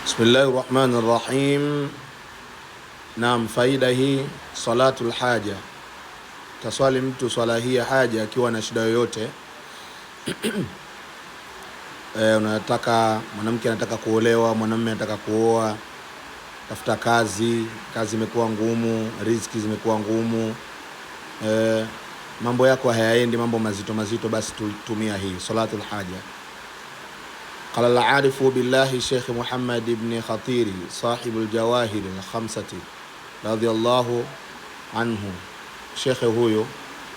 Bismillahir Rahmanir Rahim. Naam, faida hii salatul haja. Taswali mtu swala hii ya haja akiwa na shida yoyote. Unataka, mwanamke anataka kuolewa, mwanamume anataka kuoa, tafuta kazi imekuwa ngumu, riziki zimekuwa ngumu, mambo yako hayaendi, mambo mazito, basi tumia hii salatul haja. قال العارف بالله الشيخ محمد بن خطيري صاحب الجواهر الخمسة رضي الله عنه. شيخ huyo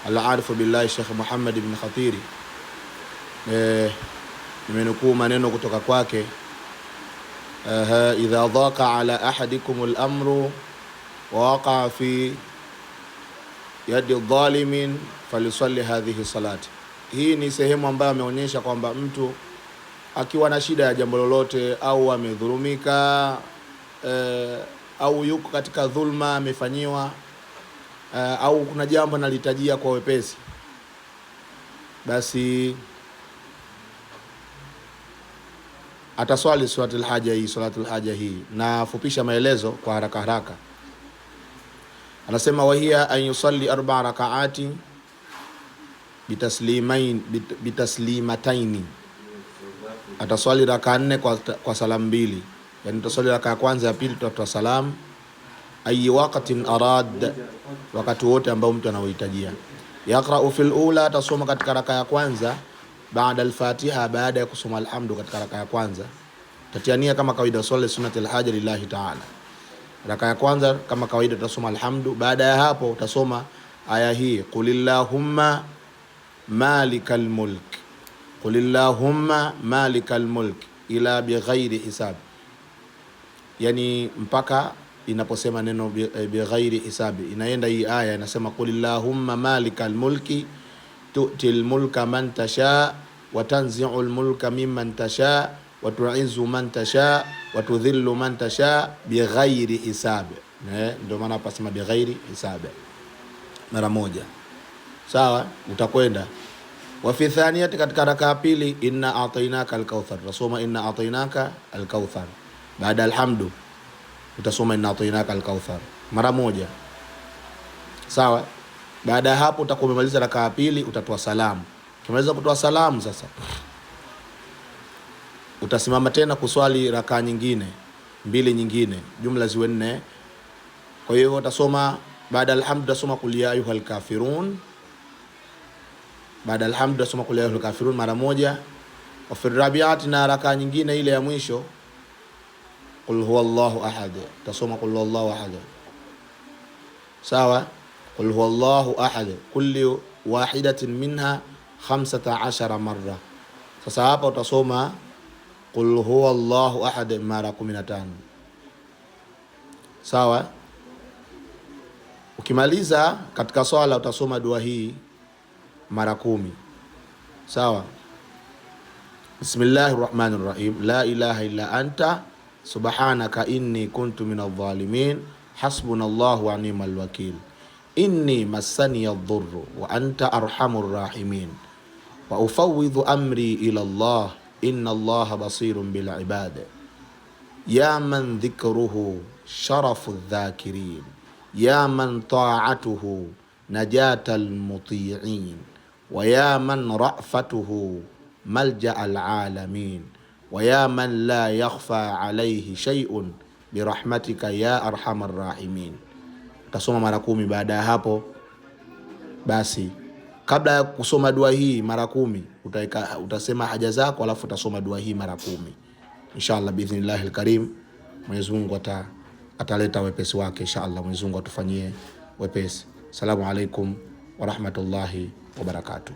العارف بالله الشيخ محمد بن خطيري, nimenukuu maneno kutoka kwake. idha dhaqa ala ahadikum al-amru wa waqa fi yadi dhalimin falisalli hadhihi salati. Hii ni sehemu ambayo ameonyesha kwamba mtu akiwa na shida ya jambo lolote, au amedhulumika, au yuko katika dhulma amefanyiwa, au kuna jambo analihitajia kwa wepesi, basi ataswali salatul haja hii. Na fupisha maelezo kwa haraka. Anasema wahia an yusalli 4 rakaati bitaslimataini. Ataswali raka 4 kwa salamu mbili. Yani ataswali raka ya kwanza, ya pili tutatoa salamu. Ayi waqtin arad, wakati wote ambao mtu anaohitajia. Yaqra'u fil ula, atasoma katika raka ya kwanza baada al-Fatiha, baada ya kusoma alhamdu katika raka ya kwanza. Tatiania kama kawaida swala sunnatul haja lillahi ta'ala. Raka ya kwanza kama kawaida utasoma alhamdu. Baada ya hapo utasoma aya hii, qulillahumma malikal mulk, qulillahumma malikal mulk ila bighairi hisab. Yani mpaka inaposema neno bighairi hisabi, inaenda hii aya inasema qulillahumma malikal mulki tu'til mulka man tasha wa tanzi'ul mulka mimman tasha wa tu'izzu man tasha wa tudhillu man tasha bighairi hisab. Ndio maana hapa sema bighairi hisab mara moja. Sawa, utakwenda wa fi thaniyati, katika raka ya pili, inna a'tainaka al-kauthar, utasoma inna a'tainaka al-kauthar. Baada alhamdu utasoma inna a'tainaka al-kauthar mara moja. Sawa. Baada ya hapo utakuwa umemaliza raka ya pili, utatoa salamu. Ukimaliza kutoa salamu sasa, utasimama tena kuswali raka nyingine, mbili nyingine, jumla ziwe 4. Kwa hiyo utasoma baada alhamdu utasoma qul ya ayyuhal kafirun. Baada alhamdu utasoma qul ya ayyuhal kafirun mara moja. Wa fi rabi'ati, na raka nyingine ile ya mwisho, qul huwallahu ahad, utasoma qul huwallahu ahad. Sawa. Qul huwallahu ahad, kulli wahidatin minha 15 marra. Sasa hapa utasoma qul huwallahu ahad mara 15. Sawa. Ukimaliza katika swala utasoma dua hii mara 10. Sawa. Bismillahir Rahmanir Rahim. La ilaha illa anta subhanaka inni kuntu minadh dhalimin. Hasbunallahu wa ni'mal wakil. Inni massani yadhurru wa anta arhamur rahimin. Wa ufawwidhu amri ila Allah, inna Allaha basirun bil ibad. Ya man dhikruhu sharafu dhakirin, ya man ta'atuhu najatal muti'in, wa ya man ra'fatuhu malja al alamin, wa ya man la yakhfa alayhi shay'un birahmatika ya arhamar rahimin. Utasoma mara 10. Baada ya hapo basi, kabla ya kusoma dua hii mara 10, utasema haja zako, alafu utasoma dua hii mara 10. Inshallah biidhnillahil karim, Mwenyezi Mungu ataleta wepesi wake inshallah. Mwenyezi Mungu atufanyie wepesi. Assalamu alaikum wa rahmatullahi wa barakatuh.